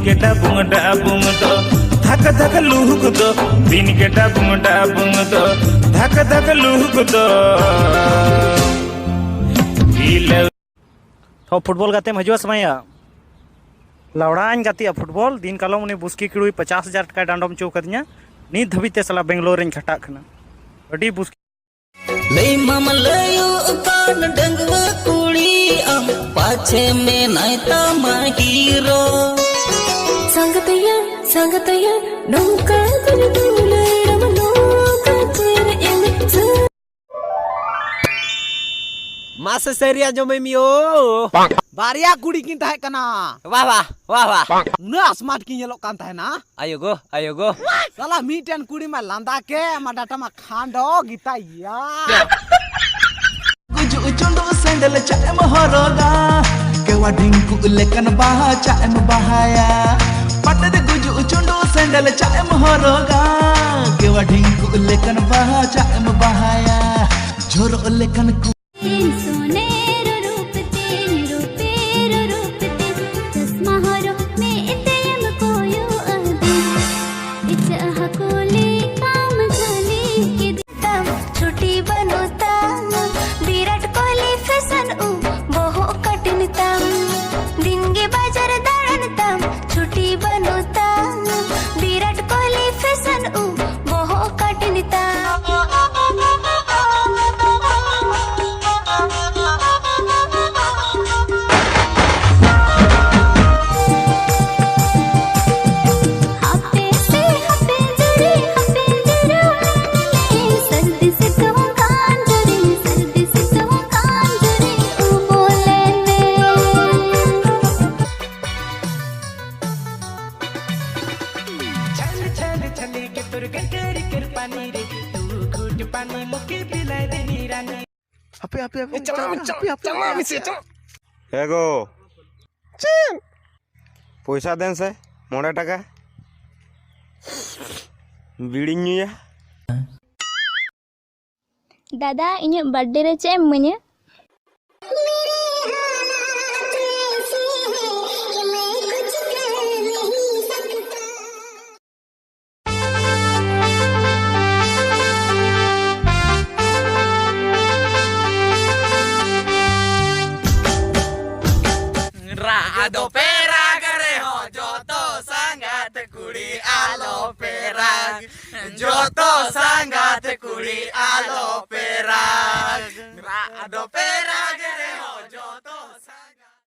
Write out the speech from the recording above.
के डाबुंग दो धक धक लुहुक दो दिन के डाबुंग दो धक धक लुहुक दो। तो फुटबॉल गाते हजूआ समय लवड़ान गाती फुटबॉल दिन कालम उन्हें बुस्की किड़ुई 50,000 टका डांडम चौ कदिया नीत धबिते साला बेंगलोर इन खटा खना अडी बुस्की लई मामा लयो कान डंगवा कुड़ी पाछे में नायता मा हीरो संगतया नौका कर दूले रमनो का तेर एंग मासे सेरिया जो में मियो बारिया कुड़ी किन ताहे कना वाह वाह वाह वाह ना स्मार्ट की येलो कान ताहे ना आयो गो साला मीटन कुड़ी में लांदा के मा डाटा मा खांडो गीता या गुजु चुंडो सैंडल चाम हरोगा केवा ढिंकू लेकन बाहा चाम बहाया पटद गुजु चुंडो सैंडल चाम हरोगा केवा ढिंकू लेकन बाहा चाम बहाया झोरो लेकन एगो चेन पैसा दें से 9 टाका बीड़ी नुया दादा इन बर्थडे रे चे मने आलो पेरा करे हो जो तो संगत कुड़ी आलो पेरा जो तो संगत कुड़ी आलो पेरा आलो पेरा करे हो जो तो